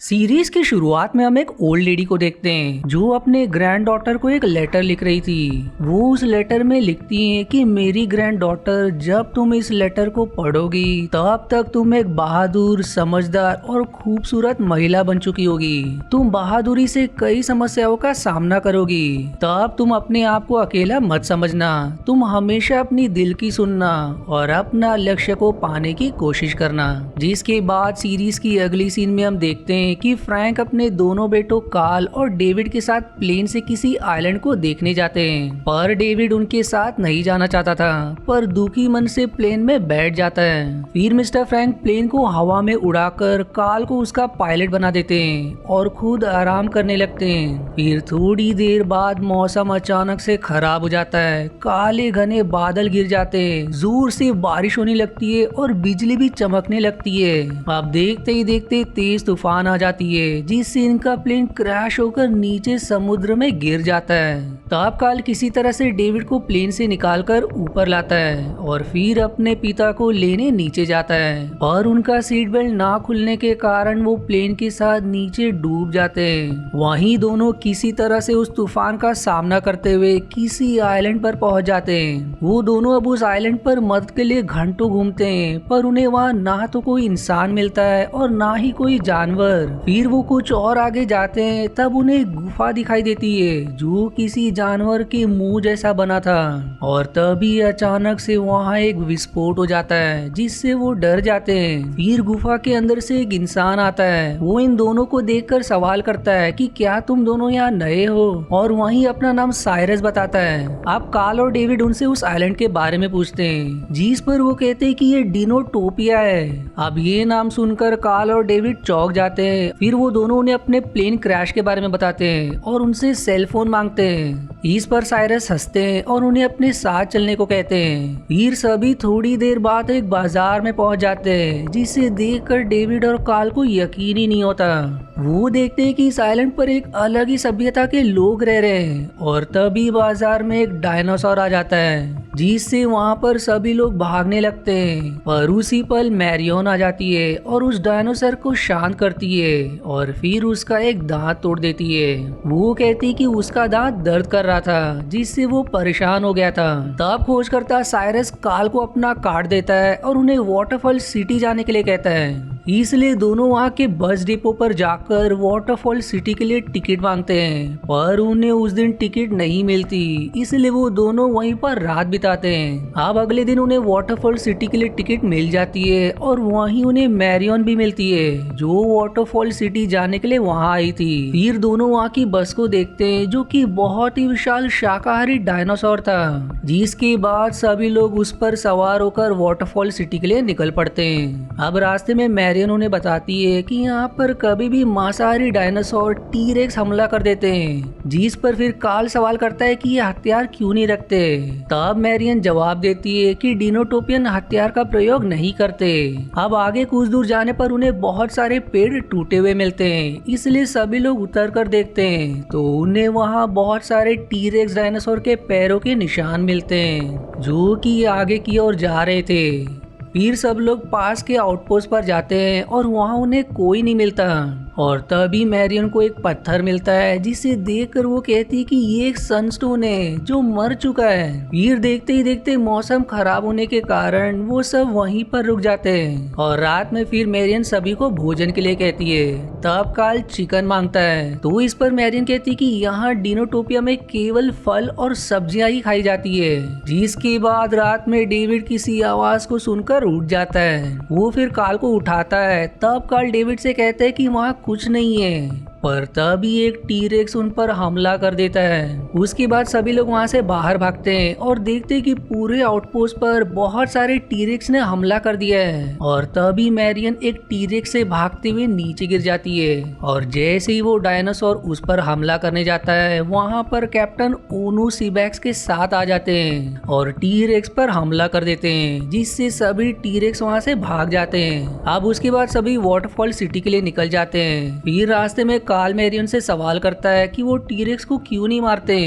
Series की शुरुआत में हम एक ओल्ड लेडी को देखते हैं जो अपने ग्रैंड डॉटर को एक लेटर लिख रही थी। वो उस लेटर में लिखती हैं कि मेरी ग्रैंड डॉटर, जब तुम इस लेटर को पढ़ोगी तब तक तुम एक बहादुर, समझदार और खूबसूरत महिला बन चुकी होगी। तुम बहादुरी से कई समस्याओं का सामना करोगी। तब तुम अपने आप को अकेला मत समझना। तुम हमेशा अपनी दिल की सुनना और अपना लक्ष्य को पाने की कोशिश करना। जिसके बाद सीरीज की अगली सीन में हम देखते हैं कि फ्रैंक अपने दोनों बेटों कार्ल और डेविड के साथ प्लेन से किसी आइलैंड को देखने जाते हैं। पर डेविड उनके साथ नहीं जाना चाहता था, पर दुखी मन से प्लेन में बैठ जाता है। फिर मिस्टर फ्रैंक प्लेन को हवा में उड़ाकर कार्ल को उसका पायलट बना देते हैं और खुद आराम करने लगते हैं। फिर थोड़ी देर बाद मौसम अचानक से खराब हो जाता है। काले घने बादल गिर जाते हैं, जोर से बारिश होने लगती है और बिजली भी चमकने लगती है। अब देखते ही देखते तेज तूफान आ जाती है, जिससे इनका प्लेन क्रैश होकर नीचे समुद्र में गिर जाता है। तब कार्ल किसी तरह से डेविड को प्लेन से निकालकर ऊपर लाता है और फिर अपने पिता को लेने नीचे जाता है, और उनका सीट बेल्ट ना खुलने के कारण वो प्लेन के साथ नीचे डूब जाते हैं। वहीं दोनों किसी तरह से उस तूफान का सामना करते हुए किसी आइलैंड पर पहुंच जाते हैं। वो दोनों अब उस आइलैंड पर मदद के लिए घंटों घूमते हैं, पर उन्हें वहाँ ना तो कोई इंसान मिलता है और ना ही कोई जानवर। फिर वो कुछ और आगे जाते हैं, तब उन्हें एक गुफा दिखाई देती है जो किसी जानवर के मुंह जैसा बना था, और तभी अचानक से वहाँ एक विस्फोट हो जाता है जिससे वो डर जाते हैं। फिर गुफा के अंदर से एक इंसान आता है। वो इन दोनों को देखकर सवाल करता है कि क्या तुम दोनों यहाँ नए हो, और वहीं अपना नाम साइरस बताता है। अब कार्ल और डेविड उनसे उस आइलैंड के बारे में पूछते हैं, जिस पर वो कहते हैं कि ये डिनोटोपिया है। अब ये नाम सुनकर कार्ल और डेविड चौंक जाते हैं। फिर वो दोनों उन्हें अपने प्लेन क्रैश के बारे में बताते हैं और उनसे सेल फोन मांगते हैं। इस पर साइरस हंसते हैं और उन्हें अपने साथ चलने को कहते हैं। फिर सभी थोड़ी देर बाद एक बाजार में पहुंच जाते हैं, जिसे देखकर डेविड और कार्ल को यकीन ही नहीं होता। वो देखते हैं कि इस आइलैंड पर एक अलग ही सभ्यता के लोग रह रहे हैं, और तभी बाजार में एक डायनासोर आ जाता है, जिससे वहाँ पर सभी लोग भागने लगते हैं। पर उसी पल मैरियन आ जाती है और उस डायनासोर को शांत करती है और फिर उसका एक दांत तोड़ देती है। वो कहती कि उसका दांत दर्द कर रहा था, जिससे वो परेशान हो गया था। तब खोजकर्ता साइरस कार्ल को अपना कार्ड देता है और उन्हें वाटरफॉल सिटी जाने के लिए कहता है। इसलिए दोनों वहाँ के बस डिपो पर जाकर वाटरफॉल सिटी के लिए टिकट मांगते हैं, पर उन्हें उस दिन टिकट नहीं मिलती, इसलिए वो दोनों वहीं पर रात बिताते हैं। अब अगले दिन उन्हें वाटरफॉल सिटी के लिए टिकट मिल जाती है, और वहीं उन्हें मैरियन भी मिलती है जो वाटरफॉल सिटी जाने के लिए वहाँ आई थी। फिर दोनों वहाँ की बस को देखते हैं, जो कि बहुत ही विशाल शाकाहारी डायनासोर था। जिसके बाद सभी लोग उस पर सवार होकर वाटरफॉल सिटी के लिए निकल पड़ते हैं। अब रास्ते में मैरियन उन्हें बताती है कि यहाँ पर कभी भी मांसाहारी डायनासोर टी-रेक्स हमला कर देते हैं, जिस पर फिर कार्ल सवाल करता है कि ये हथियार क्यों नहीं रखते। तब मैरियन जवाब देती है कि डिनोटोपियन हथियार का प्रयोग नहीं करते। अब आगे कुछ दूर जाने पर उन्हें बहुत सारे पेड़ टूटे हुए मिलते हैं, इसलिए सभी लोग उतर कर देखते हैं तो उन्हें वहाँ बहुत सारे टी-रेक्स डायनासोर के पैरों के निशान मिलते हैं, जो कि आगे की ओर जा रहे थे। फिर सब लोग पास के आउटपोस्ट पर जाते हैं और वहाँ उन्हें कोई नहीं मिलता, और तभी मैरियन को एक पत्थर मिलता है, जिसे देखकर वो कहती कि ये एक सनस्टोन है जो मर चुका है। फिर देखते ही देखते मौसम खराब होने के कारण वो सब वहीं पर रुक जाते हैं, और रात में फिर मैरियन सभी को भोजन के लिए कहती है। तब कार्ल चिकन मांगता है, तो इस पर मैरियन कहती कि यहाँ डिनोटोपिया में केवल फल और सब्जियां ही खाई जाती है। जिसके बाद रात में डेविड किसी आवाज को सुनकर उठ जाता है। वो फिर कार्ल को उठाता है। तब कार्ल डेविड से कहता है कि वहाँ कुछ नहीं है, पर तभी एक टी-रेक्स उन पर हमला कर देता है। उसके बाद सभी लोग वहां से बाहर भागते हैं और देखते हैं कि पूरे आउटपोस्ट पर बहुत सारे टी-रेक्स ने हमला कर दिया है, और तभी मैरियन एक टी-रेक्स से भागते हुए नीचे गिर जाती है, और जैसे ही वो डायनासोर उस पर हमला करने जाता है, वहां पर कैप्टन ओनू सीबैक्स के साथ आ जाते हैं और टी-रेक्स पर हमला कर देते हैं, जिससे सभी टी-रेक्स वहां से भाग जाते हैं। अब उसके बाद सभी वाटरफॉल सिटी के लिए निकल जाते हैं। फिर रास्ते में काल मैरियन से सवाल करता है कि वो टीरेक्स को क्यों नहीं मारते।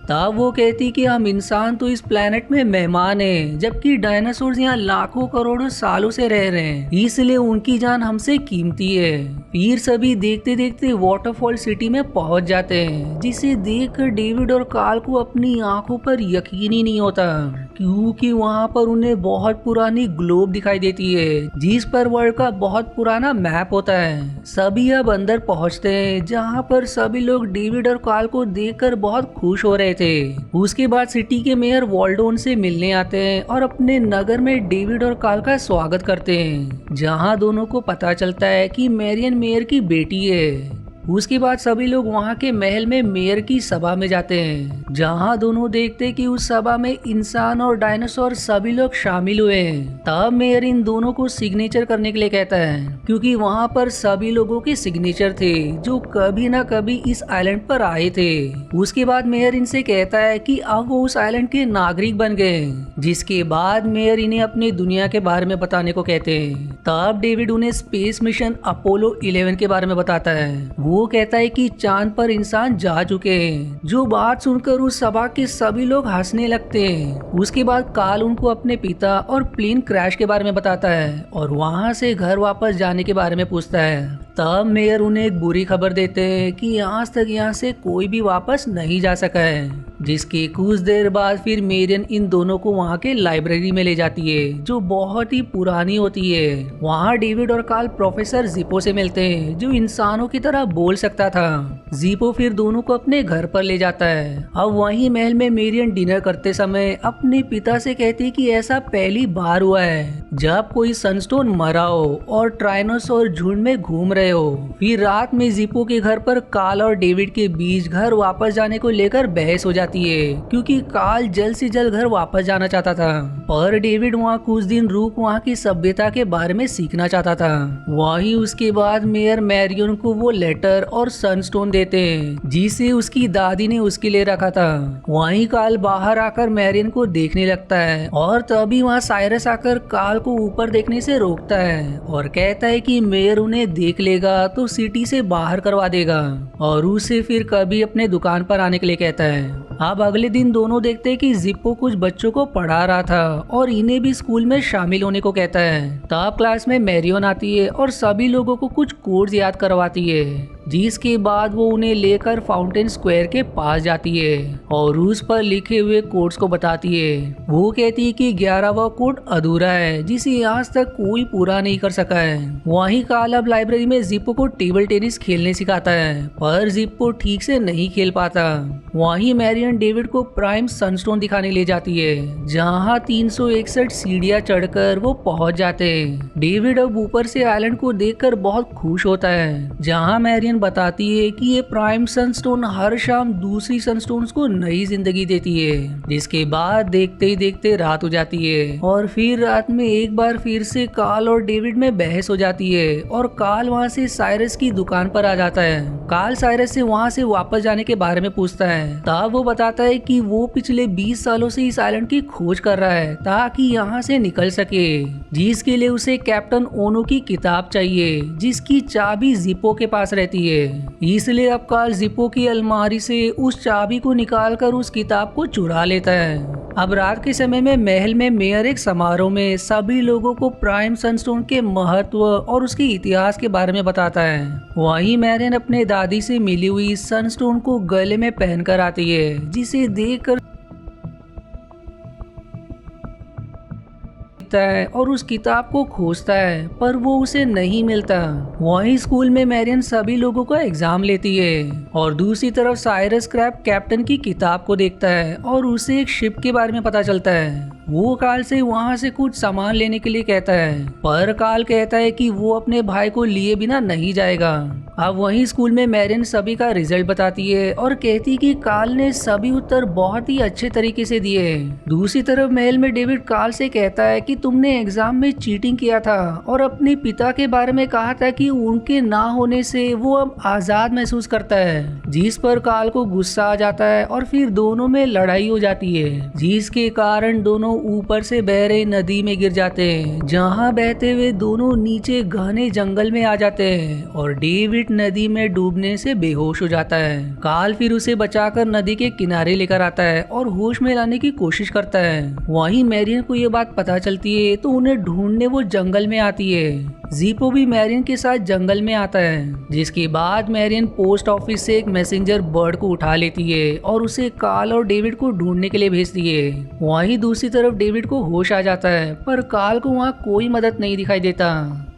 तब वो कहती कि हम इंसान तो इस प्लेनेट में मेहमान हैं, जबकि डायनासोर यहाँ लाखों करोड़ों सालों से रह रहे हैं, इसलिए उनकी जान हमसे कीमती है। फिर सभी देखते देखते वाटरफॉल सिटी में पहुंच जाते हैं, जिसे देखकर डेविड और काल को अपनी आंखों पर यकीन ही नहीं होता, क्योंकि वहां पर उन्हें बहुत पुरानी ग्लोब दिखाई देती है, जिस पर वर्ल्ड का बहुत पुराना मैप होता है। सभी अब अंदर पहुंचते हैं, जहां पर सभी लोग डेविड और काल को देखकर बहुत खुश हो रहे थे। उसके बाद सिटी के मेयर वॉल्डो उनसे मिलने आते हैं और अपने नगर में डेविड और काल का स्वागत करते हैं, जहां दोनों को पता चलता है कि मैरियन मेयर की बेटी है। उसके बाद सभी लोग वहां के महल में मेयर की सभा में जाते हैं, जहां दोनों देखते कि उस सभा में इंसान और डायनासोर सभी लोग शामिल हुए हैं। तब मेयर इन दोनों को सिग्नेचर करने के लिए कहता है, क्योंकि वहां पर सभी लोगों के सिग्नेचर थे जो कभी ना कभी इस आइलैंड पर आए थे। उसके बाद मेयर इनसे कहता है कि अब वो उस आइलैंड के नागरिक बन गए, जिसके बाद मेयर इन्हें अपनी दुनिया के बारे में बताने को कहते हैं। तब डेविड उन्हें स्पेस मिशन अपोलो 11 के बारे में बताता है। वो कहता है कि चांद पर इंसान जा चुके हैं। जो बात सुनकर उस सभा के सभी लोग हंसने लगते हैं। उसके बाद काल उनको अपने पिता और प्लेन क्रैश के बारे में बताता है और वहां से घर वापस जाने के बारे में पूछता है। तब मेयर उन्हें एक बुरी खबर देते हैं कि आज तक यहाँ से कोई भी वापस नहीं जा सका है, जिसके कुछ देर बाद फिर मेरियन इन दोनों को वहाँ के लाइब्रेरी में ले जाती है, जो बहुत ही पुरानी होती है। वहाँ डेविड और काल प्रोफेसर जिपो से मिलते हैं, जो इंसानों की तरह बोल सकता था। जिपो फिर दोनों को अपने घर पर ले जाता है। अब वहीं महल में मेरियन डिनर करते समय अपने पिता से कहती कि ऐसा पहली बार हुआ है जब कोई सनस्टोन मरा हो और ट्राइनोसोर झुंड में घूम रहे हो। फिर रात में जिपो के घर पर काल और डेविड के बीच घर वापस जाने को लेकर बहस हो जाती है, क्योंकि काल जल्द से जल्द घर वापस जाना चाहता था और डेविड वहाँ कुछ दिन रुक वहाँ की सभ्यता के बारे में सीखना चाहता था। वहीं उसके बाद मेयर मैरियन को वो लेटर और सनस्टोन देते हैं, जिसे उसकी दादी ने उसके लिए रखा था। वहीं काल बाहर आकर मैरियन को देखने लगता है और तभी वहाँ साइरस आकर काल को ऊपर देखने से रोकता है और कहता है कि मेयर उन्हें देख लेगा तो सिटी से बाहर करवा देगा और उसे फिर कभी अपने दुकान पर आने के लिए कहता है। अब अगले दिन दोनों देखते हैं कि जिप्पो कुछ बच्चों को पढ़ा रहा था और इन्हें भी स्कूल में शामिल होने को कहता है। तब क्लास में मैरियन आती है और सभी लोगों को कुछ कोड्स याद करवाती है, जिसके बाद वो उन्हें लेकर फाउंटेन स्क्वायर के पास जाती है और उस पर लिखे हुए कोड्स को बताती है। वो कहती है कि 11वां कोड अधूरा है, जिसे आज तक कोई पूरा नहीं कर सका है। वहीं काल अब लाइब्रेरी में जिप्पो को टेबल टेनिस खेलने सिखाता है, पर जिप्पो ठीक से नहीं खेल पाता। वहीं मैरियन डेविड को प्राइम सनस्टोन दिखाने ले जाती है, जहां 361 सीढ़ियां चढ़कर वो पहुंच जाते हैं। डेविड अब ऊपर से आइलैंड को देखकर बहुत खुश होता है, जहां मैरियन बताती है कि ये प्राइम सनस्टोन हर शाम दूसरी सनस्टोन्स को नई जिंदगी देती है। जिसके बाद देखते ही देखते रात हो जाती है और फिर रात में एक बार फिर से काल और डेविड में बहस हो जाती है और काल वहाँ से साइरस की दुकान पर आ जाता है। काल साइरस से वहाँ से वापस जाने के बारे में पूछता है। तब वो बताता है कि वो पिछले 20 सालों से इस आइलैंड की खोज कर रहा है ताकि यहाँ से निकल सके, जिसके लिए उसे कैप्टन ओनो की किताब चाहिए, जिसकी चाबी जिप्पो के पास रहती है। इसलिए अब काल जिप्पो की अलमारी से उस चाबी को निकालकर उस किताब को चुरा लेता है। अब रात के समय में महल में मेयर एक समारोह में सभी लोगों को प्राइम सनस्टोन के महत्व और उसके इतिहास के बारे में बताता है। वहीं मैरियन अपने दादी से मिली हुई सनस्टोन को गले में पहनकर आती है, जिसे देखकर है और उस किताब को खोजता है, पर वो उसे नहीं मिलता। वहीं स्कूल में मैरियन सभी लोगों का एग्जाम लेती है और दूसरी तरफ साइरस क्रैब कैप्टन की किताब को देखता है और उसे एक शिप के बारे में पता चलता है। वो काल से वहाँ से कुछ सामान लेने के लिए कहता है, पर काल कहता है कि वो अपने भाई को लिए बिना नहीं जाएगा। अब वहीं स्कूल में मैरियन सभी का रिजल्ट बताती है और कहती कि काल ने सभी उत्तर बहुत ही अच्छे तरीके से दिए। दूसरी तरफ महल में डेविड काल से कहता है कि तुमने एग्जाम में चीटिंग किया था और अपने पिता के बारे में कहा था कि उनके ना होने से वो अब आजाद महसूस करता है, जिस पर काल को गुस्सा आ जाता है और फिर दोनों में लड़ाई हो जाती है, जिसके कारण दोनों दोनों ऊपर से बह रही नदी में गिर जाते हैं, जहाँ बहते हुए दोनों नीचे घने जंगल में आ जाते हैं और डेविड नदी में डूबने से बेहोश हो जाता है। कार्ल फिर उसे बचाकर नदी के किनारे लेकर आता है और होश में लाने की कोशिश करता है। वहीं मैरियन को ये बात पता चलती है तो उन्हें ढूंढने वो जंगल में आती है। जीपो भी मैरियन के साथ जंगल में आता है, जिसके बाद मैरियन पोस्ट ऑफिस से एक मैसेंजर बर्ड को उठा लेती है और उसे कार्ल और डेविड को ढूंढने के लिए भेजती है। वहीं दूसरी तरफ डेविड को होश आ जाता है, पर कार्ल को वहाँ कोई मदद नहीं दिखाई देता।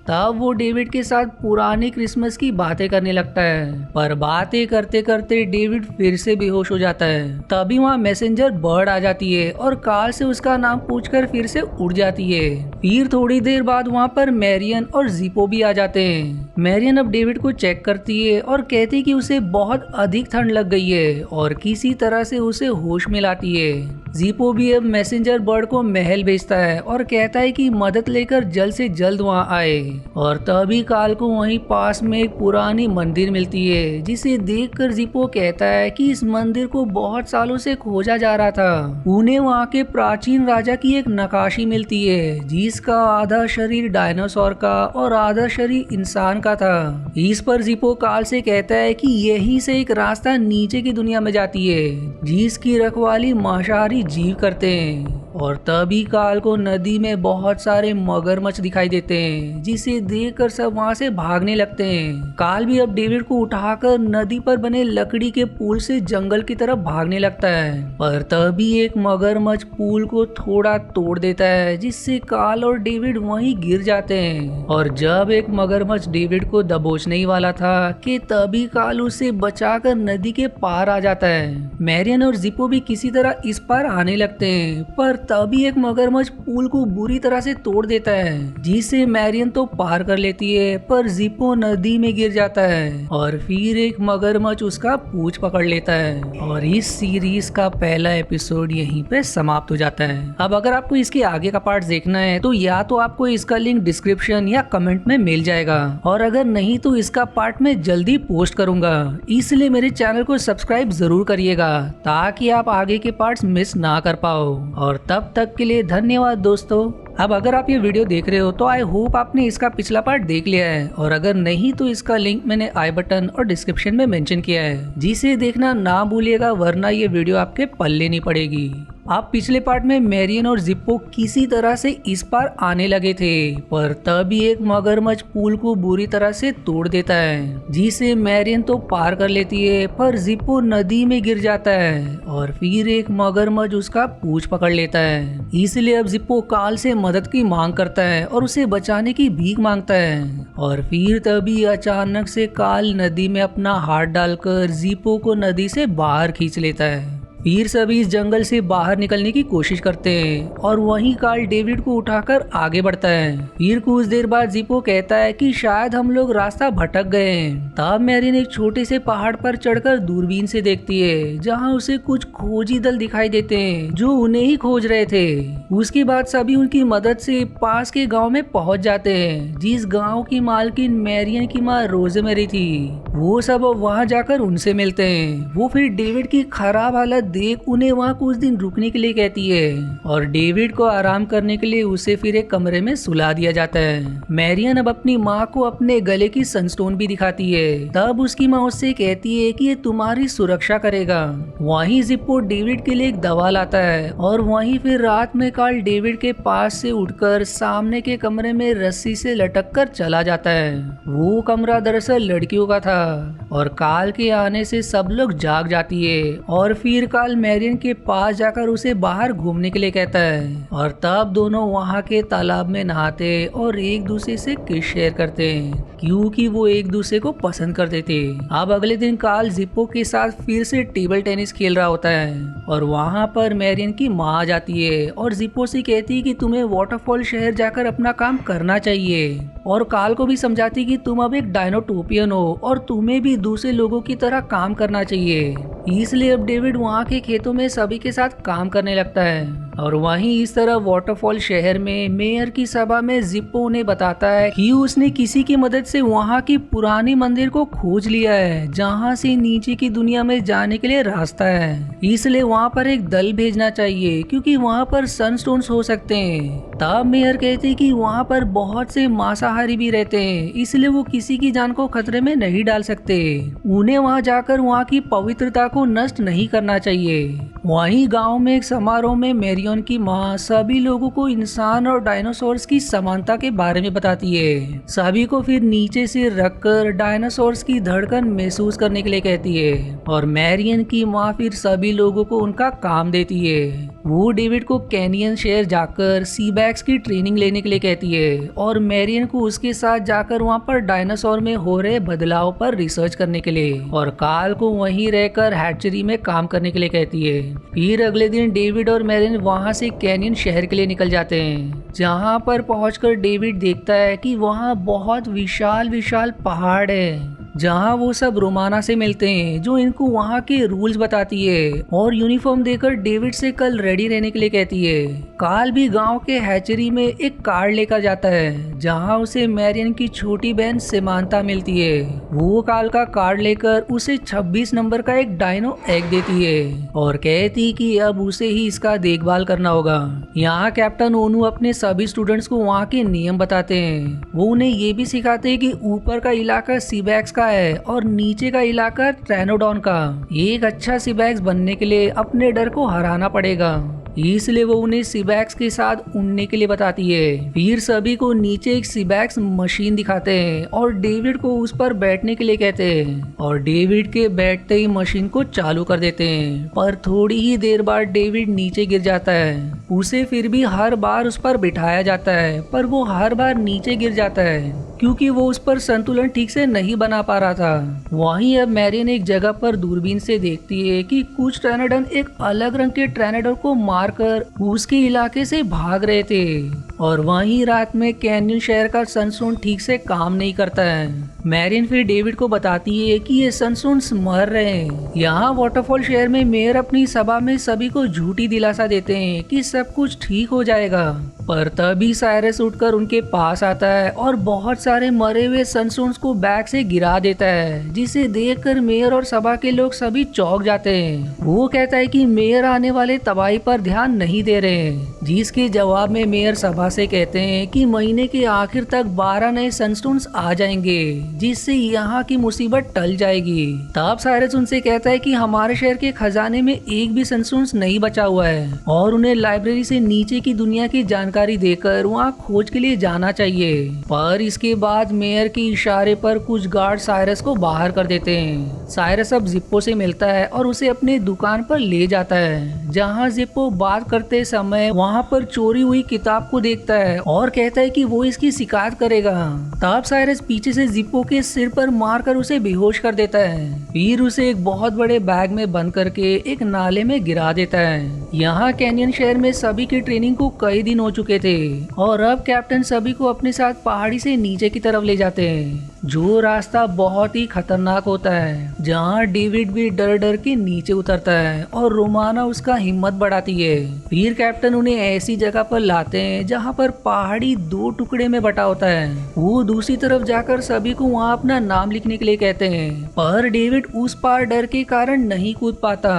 तब वो डेविड के साथ पुरानी क्रिसमस की बातें करने लगता है, पर बातें करते करते डेविड फिर से बेहोश हो जाता है। तभी वहाँ मैसेंजर बर्ड आ जाती है और कार्ल से उसका नाम पूछकर फिर से उड़ जाती है। फिर थोड़ी देर बाद वहाँ पर मैरियन और जीपो भी आ जाते हैं। मैरियन अब डेविड को चेक करती है और कहती है कि उसे बहुत अधिक ठंड लग गई है और किसी तरह से उसे होश में लाती है। जीपो भी अब मैसेंजर बर्ड को महल भेजता है और कहता है कि मदद लेकर जल्द से जल्द वहाँ आए। और तभी कार्ल को वहीं पास में एक पुरानी मंदिर मिलती है, जिसे देखकर जीपो कहता है कि इस मंदिर को बहुत सालों से खोजा जा रहा था। उन्हें वहाँ के प्राचीन राजा की एक नक्काशी मिलती है, जिसका आधा शरीर डायनासोर का और आधा शरीर इंसान का था। इस पर जीपो कार्ल से कहता है कि यही से एक रास्ता नीचे की दुनिया में जाती है, जिसकी रखवाली मांसाहारी जीव करते हैं। और तभी कार्ल को नदी में बहुत सारे मगरमच्छ दिखाई देते हैं, जिसे देखकर सब वहां से भागने लगते हैं। कार्ल भी अब डेविड को उठाकर नदी पर बने लकड़ी के पुल से जंगल की तरफ भागने लगता है, पर तभी एक मगरमच्छ पुल को थोड़ा तोड़ देता है, जिससे कार्ल और डेविड वहीं गिर जाते हैं। और जब एक मगरमच्छ डेविड को दबोचने ही वाला था कि तभी कार्ल उसे बचाकर नदी के पार आ जाता है। मैरियन और जीपो भी किसी तरह इस पार आने लगते हैं, पर तभी एक मगरमच्छ पुल को बुरी तरह से तोड़ देता है, जिसे मैरियन तो पार कर लेती है, पर जीपो नदी में गिर जाता है और फिर एक मगरमच्छ उसका पूंछ पकड़ लेता है। और इस सीरीज का पहला एपिसोड यहीं पे समाप्त हो जाता है। अब अगर आपको इसके आगे का पार्ट देखना है तो या तो आपको इसका लिंक डिस्क्रिप्शन या कमेंट में मिल जाएगा, और अगर नहीं तो इसका पार्ट मैं जल्दी पोस्ट करूंगा। इसलिए मेरे चैनल को सब्सक्राइब जरूर करिएगा, ताकि आप आगे के पार्ट्स मिस ना कर पाओ। और तब तक के लिए धन्यवाद दोस्तों। अब अगर आप ये वीडियो देख रहे हो तो आई होप आपने इसका पिछला पार्ट देख लिया है, और अगर नहीं तो इसका लिंक मैंने आई बटन और डिस्क्रिप्शन में मेंशन किया है, जिसे देखना ना भूलिएगा, वरना ये वीडियो आपके पल्ले नहीं पड़ेगी। आप पिछले पार्ट में मैरियन और जिप्पो किसी तरह से इस पार आने लगे थे, पर तभी एक मगरमच्छ पुल को बुरी तरह से तोड़ देता है, जिसे मैरियन तो पार कर लेती है, पर जिप्पो नदी में गिर जाता है और फिर एक मगरमच्छ उसका पूंछ पकड़ लेता है। इसलिए अब जिप्पो कार्ल से मदद की मांग करता है और उसे बचाने की भीख मांगता है। और फिर तभी अचानक से कार्ल नदी में अपना हाथ डालकर जिप्पो को नदी से बाहर खींच लेता है। फिर सभी इस जंगल से बाहर निकलने की कोशिश करते हैं और वहीं कार्ल डेविड को उठाकर आगे बढ़ता है। फिर कुछ देर बाद जिप्पो कहता है कि शायद हम लोग रास्ता भटक गए हैं। तब मैरियन एक छोटे से पहाड़ पर चढ़कर दूरबीन से देखती है, जहां उसे कुछ खोजी दल दिखाई देते हैं जो उन्हें ही खोज रहे थे। उसके बाद सभी उनकी मदद से पास के गाँव में पहुँच जाते हैं, जिस गाँव की मालकिन मैरियन की माँ रोज़मेरी थी। वो सब वहाँ जाकर उनसे मिलते हैं। वो फिर डेविड की खराब हालत देख उन्हें वहाँ कुछ दिन रुकने के लिए कहती है, और डेविड को आराम करने के लिए उसे फिर एक कमरे में सुला दिया जाता है। मैरियन अब अपनी माँ को अपने गले की सनस्टोन भी दिखाती है। तब उसकी माँ उससे कहती है कि ये तुम्हारी सुरक्षा करेगा। वहीं जिप्पो डेविड के लिए एक दवा लाता है, और वहीं फिर रात में कार्ल डेविड के पास से उठकर सामने के कमरे में रस्सी से लटक कर चला जाता है। वो कमरा दरअसल लड़कियों का था, और कार्ल के आने से सब लोग जाग जाती है, और फिर कार्ल मैरियन के पास जाकर उसे बाहर घूमने के लिए कहता है। और तब दोनों वहाँ के तालाब में नहाते और एक दूसरे से किस शेयर करते हैं, क्योंकि वो एक दूसरे को पसंद करते थे। अब अगले दिन कार्ल जिप्पो के साथ फिर से टेबल टेनिस खेल रहा होता है, और वहाँ पर मैरियन की माँ आ जाती है और जिप्पो से कहती है कि तुम्हें वाटरफॉल शहर जाकर अपना काम करना चाहिए, और कार्ल को भी समझाती कि तुम अब एक डायनोटोपियन हो और तुम्हें भी दूसरे लोगों की तरह काम करना चाहिए। इसलिए अब डेविड वहाँ के खेतों में सभी के साथ काम करने लगता है। और वहीं इस तरह वाटरफॉल शहर में मेयर की सभा में जिप्पो उन्हें बताता है कि उसने किसी की मदद से वहाँ की पुरानी मंदिर को खोज लिया है जहाँ से नीचे की दुनिया में जाने के लिए रास्ता है, इसलिए वहाँ पर एक दल भेजना चाहिए क्योंकि वहाँ पर सनस्टोन्स हो सकते हैं। तब मेयर कहते हैं कि वहाँ पर बहुत से मांसाहारी भी रहते हैं, इसलिए वो किसी की जान को खतरे में नहीं डाल सकते। उन्हें वहाँ जाकर वहाँ की पवित्रता को नष्ट नहीं करना चाहिए। वहीं गांव में एक समारोह में मैरियन की माँ सभी लोगों को इंसान और डायनासोर्स की समानता के बारे में बताती है। सभी को फिर नीचे से रखकर डायनासोर्स की धड़कन महसूस करने के लिए कहती है और मैरियन की माँ फिर सभी लोगों को उनका काम देती है। वो डेविड को कैनियन शहर जाकर सीबैक्स की ट्रेनिंग लेने के लिए कहती है और मैरियन को उसके साथ जाकर वहाँ पर डायनासोर में हो रहे बदलाव पर रिसर्च करने के लिए और काल को वहीं रहकर हैचरी में काम करने के लिए कहती है। फिर अगले दिन डेविड और मैरियन वहाँ से कैनियन शहर के लिए निकल जाते हैं, जहाँ पर पहुंचकर डेविड देखता है कि वहाँ बहुत विशाल विशाल पहाड़ है जहाँ वो सब रोमाना से मिलते हैं जो इनको वहाँ के रूल्स बताती है और यूनिफॉर्म देकर डेविड से कल रेडी रहने के लिए कहती है। काल भी गांव के हैचरी में एक कार्ड लेकर जाता है जहाँ उसे मैरियन की छोटी बहन समांता मिलती है। वो काल का कार्ड लेकर उसे 26 नंबर का एक डायनो एग देती है और कहती कि अब उसे ही इसका देखभाल करना होगा। यहाँ कैप्टन ओनू अपने सभी स्टूडेंट्स को वहाँ के नियम बताते हैं। वो उन्हें ये भी सिखाते हैं कि ऊपर का इलाका सीबैक्स का है और नीचे का इलाका ट्रेनोडॉन का। एक अच्छा सीबैक्स बनने के लिए अपने डर को हराना पड़ेगा, इसलिए वो उन्हें सीबैक्स के साथ उड़ने के लिए बताती है। फिर सभी को नीचे एक सीबैक्स मशीन दिखाते हैं और डेविड को उस पर बैठने के लिए कहते हैं और डेविड के बैठते ही मशीन को चालू कर देते हैं, पर थोड़ी ही देर बाद डेविड नीचे गिर जाता है। उसे फिर भी हर बार उस पर बिठाया जाता है पर वो हर बार नीचे गिर जाता है क्योंकि वो उस पर संतुलन ठीक से नहीं बना पा रहा था। वहीं अब मैरियन एक जगह पर दूरबीन से देखती है कि कुछ ट्रेनोडन एक अलग रंग के ट्रेनोडर को मारकर उसके इलाके से भाग रहे थे और वहीं रात में कैनियन शहर का सनस्टोन ठीक से काम नहीं करता है। मैरियन फिर डेविड को बताती है कि ये सनस्टोन्स मर रहे हैं। यहाँ वाटरफॉल शहर में मेयर अपनी सभा में सभी को झूठी दिलासा देते हैं कि सब कुछ ठीक हो जाएगा, पर तभी साइरस उठकर उनके पास आता है और बहुत सारे मरे हुए सनस्टोन्स को बैग से गिरा देता है, जिसे देखकर मेयर और सभा के लोग सभी चौंक जाते हैं। वो कहता है कि मेयर आने वाले तबाही पर ध्यान नहीं दे रहे हैं, जिसके जवाब में मेयर सभा से कहते हैं कि महीने के आखिर तक 12 नए सनस्टोन्स आ जाएंगे जिससे यहाँ की मुसीबत टल जाएगी। तब साइरस उनसे कहता है कि हमारे शहर के खजाने में एक भी सनस्टोन्स नहीं बचा हुआ है और उन्हें लाइब्रेरी से नीचे की दुनिया की जानकारी देकर वहाँ खोज के लिए जाना चाहिए। पर इसके बाद मेयर के इशारे पर कुछ गार्ड साइरस को बाहर कर देते हैं। साइरस अब जिप्पो से मिलता है और उसे अपने दुकान पर ले जाता है, जहाँ जिप्पो बात करते समय वहाँ पर चोरी हुई किताब को देखता है और कहता है कि वो इसकी शिकायत करेगा। तब साइरस पीछे से जिप्पो के सिर पर मारकर उसे बेहोश कर देता है, फिर उसे एक बहुत बड़े बैग में बंद करके एक नाले में गिरा देता है। यहाँ कैनियन शहर में सभी की ट्रेनिंग को कई दिन हो चुके थे और अब कैप्टन सभी को अपने साथ पहाड़ी से नीचे की तरफ ले जाते हैं, जो रास्ता बहुत ही खतरनाक होता है, जहाँ डेविड भी डर डर के नीचे उतरता है और रोमाना उसका हिम्मत बढ़ाती है। फिर कैप्टन उन्हें ऐसी जगह पर लाते हैं जहाँ पर पहाड़ी 2 टुकड़े में बटा होता है। वो दूसरी तरफ जाकर सभी को वहाँ अपना नाम लिखने के लिए कहते हैं, पर डेविड उस पार डर के कारण नहीं कूद पाता।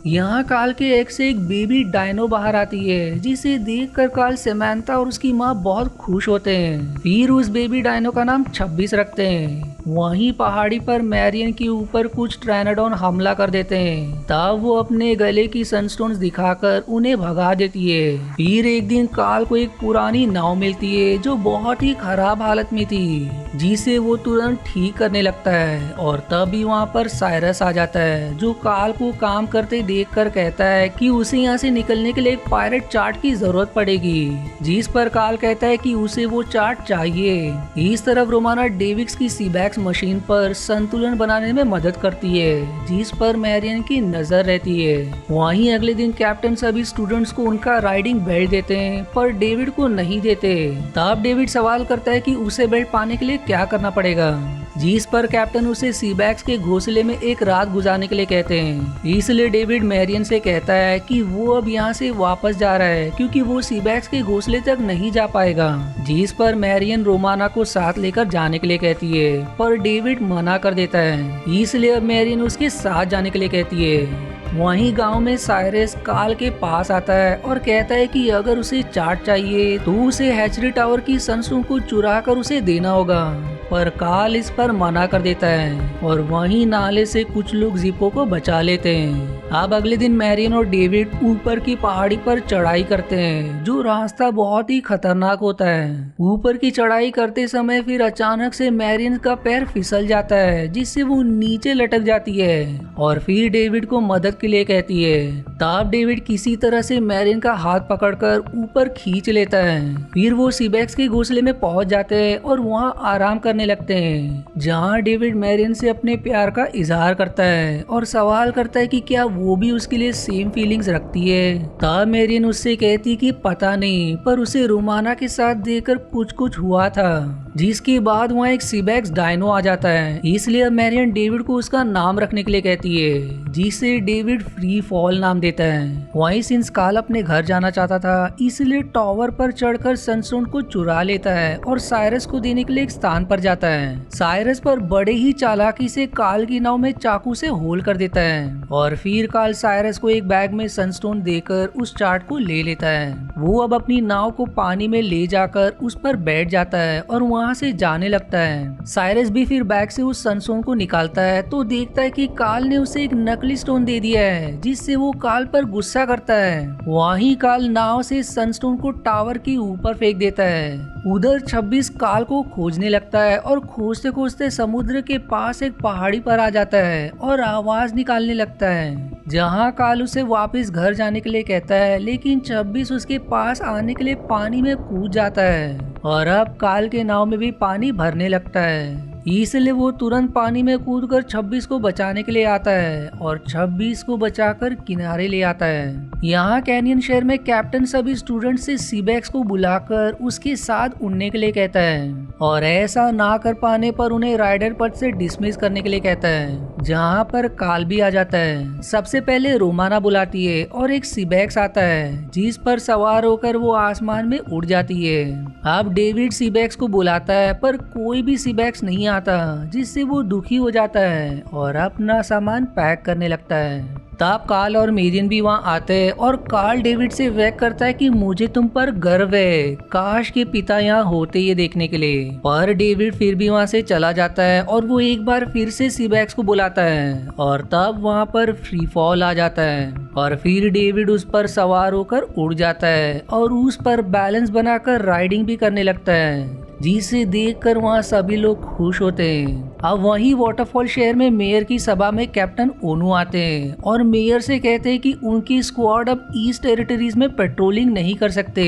यहाँ काल के एक से एक बेबी डायनो बाहर आती है, जिसे देखकर काल समांता और उसकी माँ बहुत खुश होते हैं। फिर उस बेबी डायनो का नाम 26 रखते हैं। वहीं पहाड़ी पर मैरियन के ऊपर कुछ ट्रायनाडोन हमला कर देते हैं, तब वो अपने गले की सनस्टोन्स दिखाकर उन्हें भगा देती है। फिर एक दिन काल को एक पुरानी नाव मिलती है जो बहुत ही खराब हालत में थी, जिसे वो तुरंत ठीक करने लगता है और तभी वहाँ पर साइरस आ जाता है, जो काल को काम करते देखकर कहता है कि उसे यहाँ से निकलने के लिए एक पायरेट चार्ट की जरूरत पड़ेगी, जिस पर काल कहता है कि उसे वो चार्ट चाहिए। इस तरफ रोमाना डेविक्स की सीबैक्स मशीन पर संतुलन बनाने में मदद करती है, जिस पर मैरियन की नजर रहती है। वहीं अगले दिन कैप्टन सभी स्टूडेंट्स को उनका राइडिंग बेल्ट देते हैं, पर डेविड को नहीं देते। तब डेविड सवाल करता है कि उसे बेल्ट पाने के लिए क्या करना पड़ेगा। जिस पर कैप्टन उसे सीबैक्स के घोंसले में एक रात गुजारने के लिए कहते हैं। इसलिए डेविड मैरियन से कहता है कि वो अब यहाँ से वापस जा रहा है क्योंकि वो सीबैक्स के घोंसले तक नहीं जा पाएगा। जिस पर मैरियन रोमाना को साथ लेकर जाने के लिए कहती है, पर डेविड मना कर देता है। इसलिए अब मैरियन उसके साथ जाने के लिए कहती है। वहीं गांव में साइरस काल के पास आता है और कहता है कि अगर उसे चाट चाहिए तो उसे हैचरी टावर की सनसून को चुरा कर उसे देना होगा, पर काल इस पर मना कर देता है और वहीं नाले से कुछ लोग जिप्पो को बचा लेते हैं। अब अगले दिन मैरियन और डेविड ऊपर की पहाड़ी पर चढ़ाई करते हैं, जो रास्ता बहुत ही खतरनाक होता है। ऊपर की चढ़ाई करते समय फिर अचानक से मैरियन का पैर फिसल जाता है, जिससे वो नीचे लटक जाती है और फिर डेविड को मदद के लिए कहती है। तब डेविड किसी तरह से मैरियन का हाथ पकड़कर ऊपर खींच लेता है। फिर वो सीबैक्स के घोंसले में पहुंच जाते हैं और वहां आराम करने लगते हैं, जहां डेविड मैरियन से अपने प्यार का इजहार करता है और सवाल करता है कि क्या वो भी उसके लिए सेम फीलिंग्स रखती है। तब मैरियन उससे कहती कि पता नहीं, पर उसे रोमाना के साथ देखकर कुछ कुछ हुआ था। जिसके बाद वहाँ एक सीबैक्स डायनो आ जाता है, इसलिए मैरियन डेविड को उसका नाम रखने के लिए कहती है, जिसे डेविड फ्री फॉल नाम देता है। वहीं सिंस काल अपने घर जाना चाहता था, इसलिए टावर पर चढ़कर सनस्टोन को चुरा लेता है और साइरस को देने के लिए एक स्थान पर जाता है। साइरस पर बड़े ही चालाकी से काल की नाव में चाकू से होल कर देता है और फिर काल साइरस को एक बैग में सनस्टोन देकर उस चार्ट को ले लेता है। वो अब अपनी नाव को पानी में ले जाकर उस पर बैठ जाता है और वहाँ से जाने लगता है। साइरस भी फिर बैग से उस सनस्टोन को निकालता है तो देखता है कि काल ने उसे एक नकली स्टोन दे दिया है, जिससे वो काल पर गुस्सा करता है। वहीं काल नाव से सनस्टोन को टावर के ऊपर फेंक देता है। उधर 26 काल को खोजने लगता है और खोजते खोजते समुद्र के पास एक पहाड़ी पर आ जाता है और आवाज निकालने लगता है, जहां काल उसे वापस घर जाने के लिए कहता है, लेकिन 26 उसके पास आने के लिए पानी में कूद जाता है और अब काल के नाव में भी पानी भरने लगता है। इसलिए वो तुरंत पानी में कूदकर 26 को बचाने के लिए आता है और 26 को बचाकर किनारे ले आता है। यहाँ कैनियन शहर में कैप्टन सभी स्टूडेंट से सीबैक्स को बुलाकर उसके साथ उड़ने के लिए कहता है और ऐसा ना कर पाने पर उन्हें राइडर पद से डिसमिस करने के लिए कहता है, जहाँ पर काल भी आ जाता है। सबसे पहले रोमाना बुलाती है और एक सीबैक्स आता है, जिस पर सवार होकर वो आसमान में उड़ जाती है। अब डेविड सीबैक्स को बुलाता है पर कोई भी सीबैक्स नहीं आता, जिससे वो दुखी हो जाता है और अपना सामान पैक करने लगता है। तब काल और मेरियन भी वहाँ आते हैं और काल डेविड से व्यक्त करता है कि मुझे तुम पर गर्व है, काश के पिता यहाँ होते ये देखने के लिए। पर डेविड फिर भी वहाँ से चला जाता है और वो एक बार फिर से सीबैक्स को बुलाता है और तब वहाँ पर फ्री फॉल आ जाता है और फिर डेविड उस पर सवार होकर उड़ जाता है और उस पर बैलेंस बनाकर राइडिंग भी करने लगता है, जिसे देखकर वहाँ सभी लोग खुश होते हैं। अब वही वाटरफॉल शहर में मेयर की सभा में कैप्टन ओनू आते हैं और मेयर से कहते हैं कि उनकी स्क्वाड अब ईस्ट टेरिटरीज में पेट्रोलिंग नहीं कर सकते,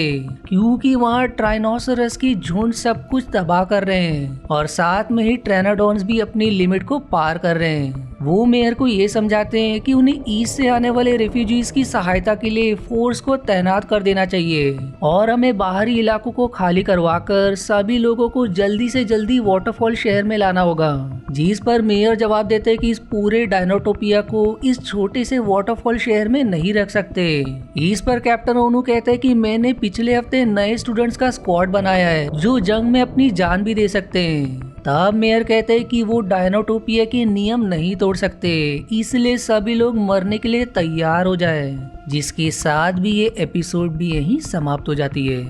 क्योंकि वहाँ ट्राइनोसरस की झुंड सब कुछ तबाह कर रहे हैं और साथ में ही ट्रेनाडॉन्स भी अपनी लिमिट को पार कर रहे हैं। वो मेयर को ये समझाते हैं कि उन्हें ईस्ट से आने वाले रेफ्यूजीज की सहायता के लिए फोर्स को तैनात कर देना चाहिए और हमें बाहरी इलाकों को खाली करवाकर सभी लोगों को जल्दी से जल्दी वाटरफॉल शहर में लाना होगा। जिस पर मेयर जवाब देते हैं कि इस पूरे डायनोटोपिया को इस छोटे से वाटरफॉल शहर में नहीं रख सकते। इस पर कैप्टन ओनू कहते हैं कि मैंने पिछले हफ्ते नए स्टूडेंट्स का स्क्वाड बनाया है जो जंग में अपनी जान भी दे सकते हैं। तब मेयर कहते हैं कि वो डायनोटोपिया के नियम नहीं तोड़ सकते, इसलिए सभी लोग मरने के लिए तैयार हो जाए। जिसके साथ भी ये एपिसोड भी यहीं समाप्त हो जाती है।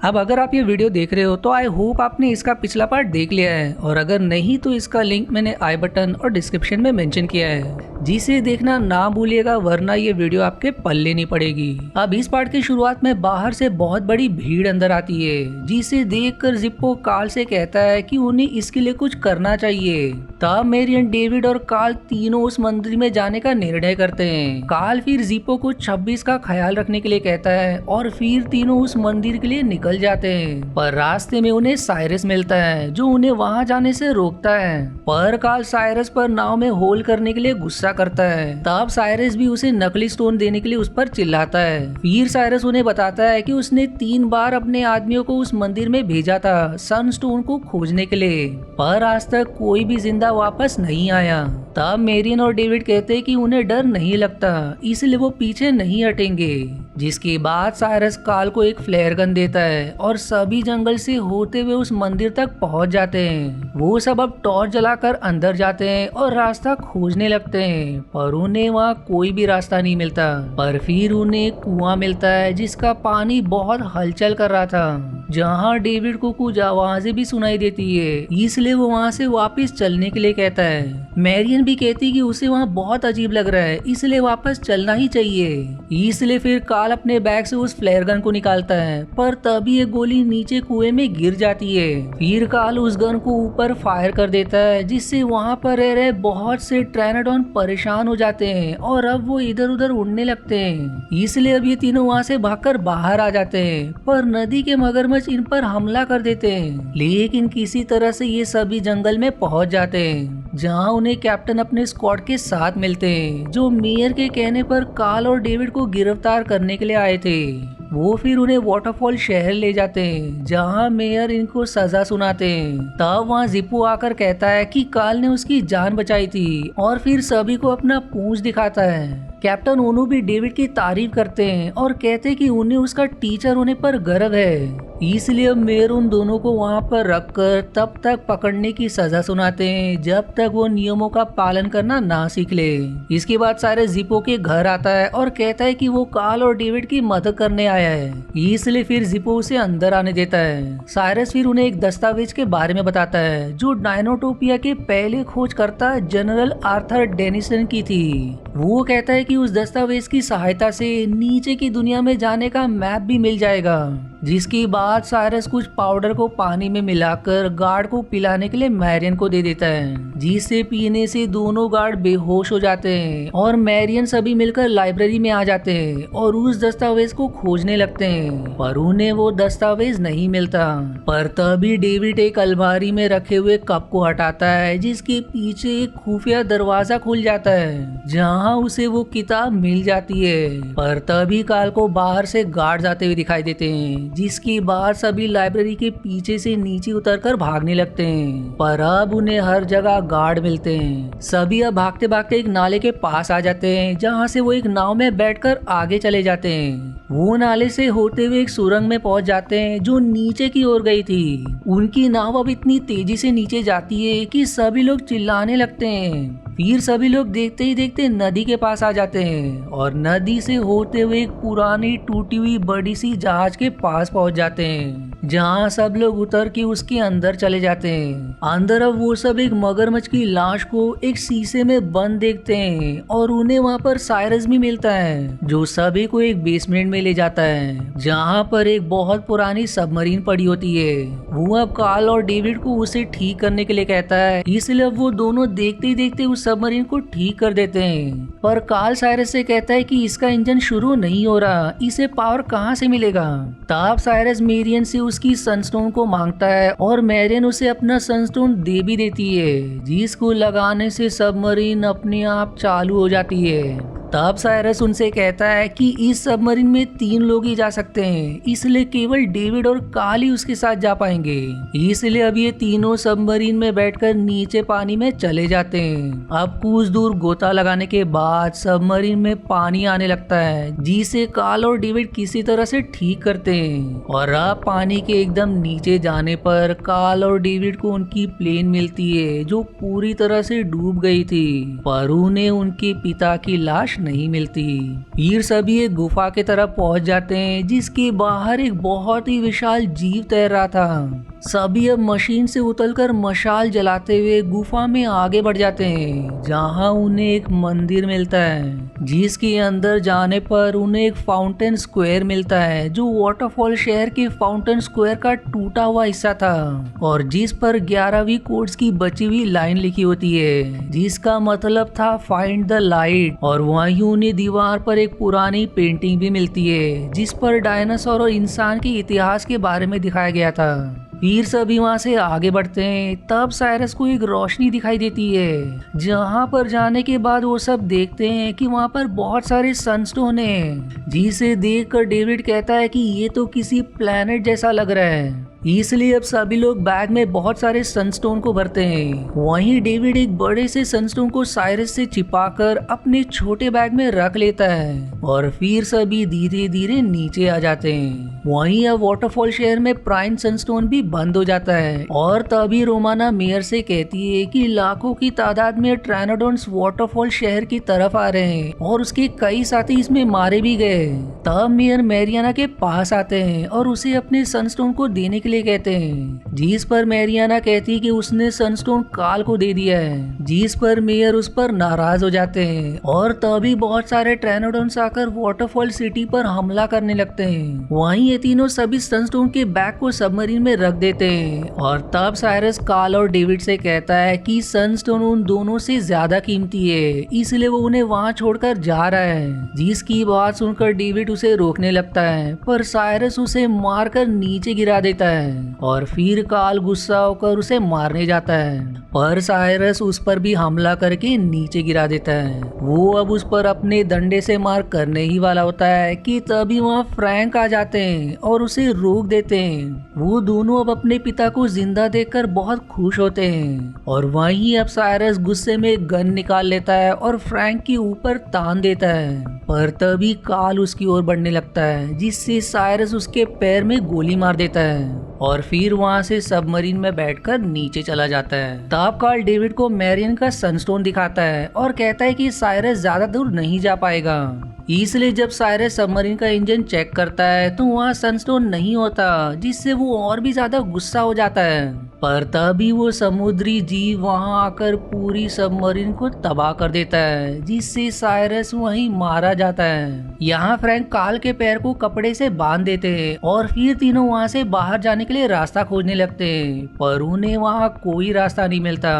अब अगर आप ये वीडियो देख रहे हो तो आई होप आपने इसका पिछला पार्ट देख लिया है, और अगर नहीं तो इसका लिंक मैंने आई बटन और डिस्क्रिप्शन में मेंशन किया है, जिसे देखना ना भूलिएगा, वरना ये वीडियो आपके पल्ले नहीं पड़ेगी। अब इस पार्ट की शुरुआत में बाहर से बहुत बड़ी भीड़ अंदर आती है, जिसे देखकर जिप्पो काल से कहता है कि उन्हें इसके लिए कुछ करना चाहिए। तब मेरियन, डेविड और काल तीनों उस मंदिर में जाने का निर्णय करते हैं। काल फिर जिप्पो को 26 का ख्याल रखने के लिए कहता है और फिर तीनों उस मंदिर के लिए निकल निकल जाते हैं, पर रास्ते में उन्हें साइरस मिलता है जो उन्हें वहाँ जाने से रोकता है। पर कार्ल साइरस पर नाव में होल करने के लिए गुस्सा करता है। तब साइरस भी उसे नकली स्टोन देने के लिए उस पर चिल्लाता है। फिर साइरस उन्हें बताता है कि उसने 3 बार अपने आदमियों को उस मंदिर में भेजा था सनस्टोन को खोजने के लिए, पर आज तक कोई भी जिंदा वापस नहीं आया। तब मेरियन और डेविड कहते हैं कि उन्हें डर नहीं लगता, इसलिए वो पीछे नहीं हटेंगे। जिसके बाद साइरस कार्ल को एक फ्लेयर गन देता है और सभी जंगल से होते हुए उस मंदिर तक पहुंच जाते हैं। वो सब अब टॉर्च जलाकर अंदर जाते हैं और रास्ता खोजने लगते हैं, पर उन्हें वहाँ कोई भी रास्ता नहीं मिलता। पर फिर उन्हें कुआं मिलता है जिसका पानी बहुत हलचल कर रहा था, जहाँ डेविड को कुछ आवाजें भी सुनाई देती है, इसलिए वो वहाँ से वापस चलने के लिए कहता है। मैरियन भी कहती कि उसे वहाँ बहुत अजीब लग रहा है, इसलिए वापस चलना ही चाहिए। इसलिए फिर कार्ल अपने बैग से उस फ्लेयर गन को निकालता है, पर तभी एक गोली नीचे कुएं में गिर जाती है। फिर कार्ल उस गन को ऊपर फायर कर देता है, जिससे वहाँ पर रह रहे बहुत से ट्रायनोडॉन परेशान हो जाते हैं और अब वो इधर उधर उड़ने लगते हैं। इसलिए अब ये तीनों वहाँ से भागकर बाहर आ जाते हैं, पर नदी के मगरमच्छ इन पर हमला कर देते हैं। लेकिन किसी तरह से ये सभी जंगल में पहुंच जाते हैं, जहां उन्हें कैप्टन अपने स्क्वाड के साथ मिलते हैं, जो मेयर के कहने पर कार्ल और डेविड को गिरफ्तार करने के लिए आए थे। वो फिर उन्हें वाटरफॉल शहर ले जाते हैं, जहां मेयर इनको सजा सुनाते हैं। तब वहां जिप्पो आकर कहता है कि कार्ल ने उसकी जान बचाई थी और फिर सभी को अपना पूंछ दिखाता है। कैप्टन ओनो भी डेविड की तारीफ करते हैं और कहते हैं कि उन्हें उसका टीचर होने पर गर्व है। इसलिए मेयर उन दोनों को वहाँ पर रखकर तब तक पकड़ने की सजा सुनाते हैं जब तक वो नियमों का पालन करना ना सीख ले। इसके बाद साइरस जिप्पो के घर आता है और कहता है कि वो कार्ल और डेविड की मदद करने आया है, इसलिए फिर जिप्पो उसे अंदर आने देता है। साइरस फिर उन्हें एक दस्तावेज के बारे में बताता है जो डायनोटोपिया के पहले खोजकर्ता जनरल आर्थर डेनिसन की थी। वो कहता है कि उस दस्तावेज की सहायता से नीचे की दुनिया में जाने का मैप भी मिल जाएगा। जिसके बाद साइरस कुछ पाउडर को पानी में मिलाकर गार्ड को पिलाने के लिए मैरियन को दे देता है, जिसे पीने से दोनों गार्ड बेहोश हो जाते हैं और मैरियन सभी मिलकर लाइब्रेरी में आ जाते हैं और उस दस्तावेज को खोजने लगते हैं, पर उन्हें वो दस्तावेज नहीं मिलता। पर तभी डेविड एक अलमारी में रखे हुए कप को हटाता है, जिसके पीछे एक खुफिया दरवाजा खुल जाता है, जहाँ उसे वो किताब मिल जाती है। पर तभी कार्ल को बाहर से गार्ड जाते हुए दिखाई देते हैं, जिसके बाद सभी लाइब्रेरी के पीछे से नीचे उतरकर भागने लगते हैं। पर अब उन्हें हर जगह गार्ड मिलते हैं। सभी अब भागते भागते एक नाले के पास आ जाते हैं, जहाँ से वो एक नाव में बैठकर आगे चले जाते हैं। वो नाले से होते हुए एक सुरंग में पहुंच जाते हैं जो नीचे की ओर गई थी। उनकी नाव अब इतनी तेजी से नीचे जाती है कि सभी लोग चिल्लाने लगते हैं। फिर सभी लोग देखते ही देखते नदी के पास आ जाते हैं और नदी से होते हुए एक पुरानी टूटी हुई बड़ी सी जहाज के पास पहुंच जाते हैं, जहां सब लोग उतर के उसके अंदर चले जाते हैं। अंदर अब वो सब एक मगरमच्छ की लाश को एक शीशे में बंद देखते हैं और उन्हें वहां पर साइरस भी मिलता है, जो सभी को एक बेसमेंट में ले जाता है, जहां पर एक बहुत पुरानी सबमरीन पड़ी होती है। वो अब कार्ल और डेविड को उसे ठीक करने के लिए कहता है, इसलिए अब वो दोनों देखते ही देखते उस सबमरीन को ठीक कर देते हैं। पर कार्ल साइरस से कहता है कि इसका इंजन शुरू नहीं हो रहा, इसे पावर कहाँ से मिलेगा। तब साइरस मेरियन से उसकी सनस्टोन को मांगता है और मेरियन उसे अपना सनस्टोन दे भी देती है, जिसको लगाने से सबमरीन अपने आप चालू हो जाती है। तब साइरस उनसे कहता है कि इस सबमरीन में 3 लोग ही जा सकते हैं, इसलिए केवल डेविड और कार्ल ही उसके साथ जा पाएंगे। इसलिए अब ये तीनों सबमरीन में बैठकर नीचे पानी में चले जाते हैं। अब कुछ दूर गोता लगाने के बाद सबमरीन में पानी आने लगता है, जिसे कार्ल और डेविड किसी तरह से ठीक करते हैं। और अब पानी के एकदम नीचे जाने पर कार्ल और डेविड को उनकी प्लेन मिलती है, जो पूरी तरह से डूब गई थी, पर उन्हें उनके पिता की लाश नहीं मिलती। फिर सभी एक गुफा की तरफ पहुंच जाते हैं, जिसके बाहर एक बहुत ही विशाल जीव तैर रहा था। सभी अब मशीन से उतरकर मशाल जलाते हुए गुफा में आगे बढ़ जाते हैं, जहां उन्हें एक मंदिर मिलता है जिसके अंदर जाने पर उन्हें एक फाउंटेन स्क्वायर मिलता है जो वाटरफॉल शहर के फाउंटेन स्क्वायर का टूटा हुआ हिस्सा था और जिस पर 11वीं कोर्स की बची हुई लाइन लिखी होती है जिसका मतलब था फाइंड द लाइट। और वहीं उन्हें दीवार पर एक पुरानी पेंटिंग भी मिलती है जिस पर डायनासोर और इंसान के इतिहास के बारे में दिखाया गया था। फिर सभी वहां से आगे बढ़ते हैं, तब साइरस को एक रोशनी दिखाई देती है जहां पर जाने के बाद वो सब देखते हैं कि वहां पर बहुत सारे सनस्टोन हैं, जिसे देखकर डेविड कहता है कि ये तो किसी प्लेनेट जैसा लग रहा है। इसलिए अब सभी लोग बैग में बहुत सारे सनस्टोन को भरते हैं। वहीं डेविड एक बड़े से सनस्टोन को साइरस से छिपाकर अपने छोटे बैग में रख लेता है और फिर सभी धीरे धीरे नीचे आ जाते हैं। वहीं अब वाटरफॉल शहर में प्राइम सनस्टोन भी बंद हो जाता है और तभी रोमाना मेयर से कहती है कि लाखों की तादाद में ट्रायनोडॉन्स वाटरफॉल शहर की तरफ आ रहे हैं और उसके कई साथी इसमें मारे भी गए। तब मेयर मैरियाना के पास आते हैं और उसे अपने सनस्टोन को देने के लिए कहते हैं, जिस पर मैरियाना कहती है कि उसने सनस्टोन काल को दे दिया है, जिस पर मेयर उस पर नाराज हो जाते हैं और तभी बहुत सारे ट्रायनोडॉन्स आकर वाटरफॉल सिटी पर हमला करने लगते हैं। वहीं ये तीनों सभी सनस्टोन के बैग को सबमरीन में रख देते हैं और तब साइरस काल और डेविड से कहता है कि सनस्टोन उन दोनों से ज्यादा कीमती है, इसलिए वो उन्हें वहां छोड़कर जा रहा है। जिसकी बात सुनकर डेविड उसे रोकने लगता है पर साइरस उसे मारकर नीचे गिरा देता है और फिर काल गुस्सा होकर उसे मारने जाता है पर साइरस उस पर भी हमला करके नीचे गिरा देता है। वो अब उस पर अपने डंडे से मार करने ही वाला होता है कि तभी वहाँ फ्रैंक आ जाते हैं और उसे रोक देते हैं। वो दोनों अब अपने पिता को जिंदा देखकर बहुत खुश होते हैं और वहीं अब साइरस गुस्से में गन निकाल लेता है और फ्रैंक के ऊपर तान देता है पर तभी काल उसकी ओर बढ़ने लगता है जिससे साइरस उसके पैर में गोली मार देता है और फिर वहां से सबमरीन में बैठकर नीचे चला जाता है। तब काल डेविड को मैरियन का सनस्टोन दिखाता है और कहता है कि साइरस ज्यादा दूर नहीं जा पाएगा। इसलिए जब साइरस सबमरीन का इंजन चेक करता है तो वहाँ सनस्टोन नहीं होता, जिससे वो और भी ज्यादा गुस्सा हो जाता है। पर तभी वो समुद्री जीव वहां आकर पूरी सबमरीन को तबाह कर देता है, जिससे साइरस वहीं मारा जाता है। यहाँ फ्रैंक काल के पैर को कपड़े से बांध देते हैं और फिर तीनों वहाँ से बाहर जाने के लिए रास्ता खोजने लगते हैं पर उन्हें वहाँ कोई रास्ता नहीं मिलता।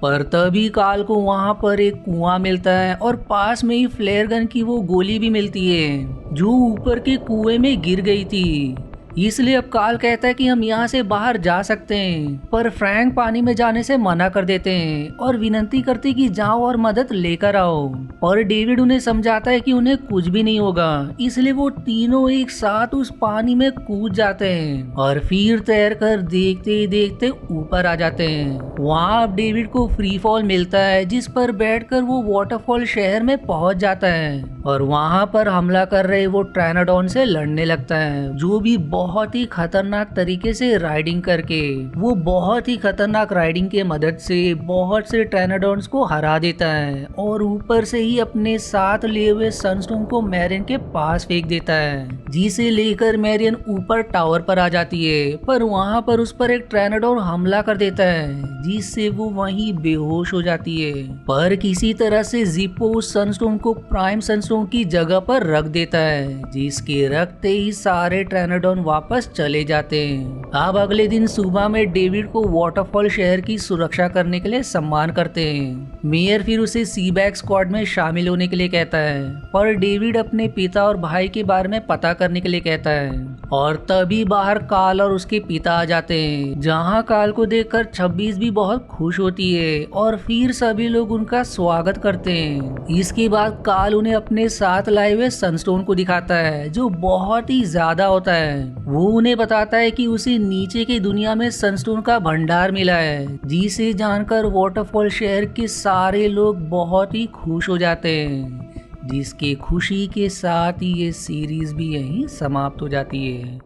पर तभी काल को वहाँ पर एक कुआं मिलता है और पास में ही फ्लेयर गन की वो गोली भी मिलती है जो ऊपर के कुएं में गिर गई थी। इसलिए अब काल कहता है कि हम यहाँ से बाहर जा सकते हैं पर फ्रैंक पानी में जाने से मना कर देते हैं और विनती करते कि जाओ और मदद लेकर आओ। और डेविड उन्हें समझाता है कि उन्हें कुछ भी नहीं होगा, इसलिए वो तीनों एक साथ उस पानी में कूद जाते हैं और फिर तैरकर देखते देखते ऊपर आ जाते हैं। वहाँ अब डेविड को फ्री फॉल मिलता है जिस पर बैठकर वो वाटरफॉल शहर में पहुंच जाता है और वहाँ पर हमला कर रहे वो ट्रायनोडॉन से लड़ने लगता है, जो भी बहुत ही खतरनाक तरीके से राइडिंग करके वो बहुत ही खतरनाक राइडिंग के मदद से बहुत से ट्रायनोडॉन्स को हरा देता है और ऊपर से ही अपने साथ लिए हुए सनस्टोन को मैरियन के पास फेंक देता है, जिसे लेकर मैरियन ऊपर टावर पर आ जाती है। पर वहाँ पर उस पर एक ट्रायनोडॉन हमला कर देता है जिससे वो वहीं बेहोश हो जाती है। पर किसी तरह से जिप्पो उस सनस्टोन को प्राइम सनस्टोन की जगह पर रख देता है, जिसके रखते ही सारे ट्रायनोडॉन वापस चले जाते हैं। अब अगले दिन सुबह में डेविड को वाटरफॉल शहर की सुरक्षा करने के लिए सम्मान करते हैं। मेयर फिर उसे सीबैक स्क्वाड में शामिल होने के लिए कहता है पर डेविड अपने पिता और भाई के बारे में पता करने के लिए कहता है और तभी बाहर काल और उसके पिता आ जाते हैं, जहां काल को देखकर 26 भी बहुत खुश होती है और फिर सभी लोग उनका स्वागत करते हैं। इसके बाद काल उन्हें अपने साथ लाए हुए सनस्टोन को दिखाता है जो बहुत ही ज्यादा होता है। वो उन्हें बताता है कि उसे नीचे की दुनिया में सनस्टोन का भंडार मिला है, जिसे जानकर वाटरफॉल शहर के सारे लोग बहुत ही खुश हो जाते हैं। जिसके खुशी के साथ ही ये सीरीज भी यहीं समाप्त हो जाती है।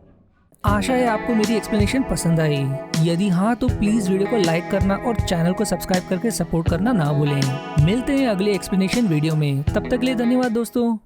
आशा है आपको मेरी एक्सप्लेनेशन पसंद आई। यदि हाँ तो प्लीज वीडियो को लाइक करना और चैनल को सब्सक्राइब करके सपोर्ट करना ना भूलें। मिलते हैं अगले एक्सप्लेनेशन वीडियो में, तब तक के लिए धन्यवाद दोस्तों।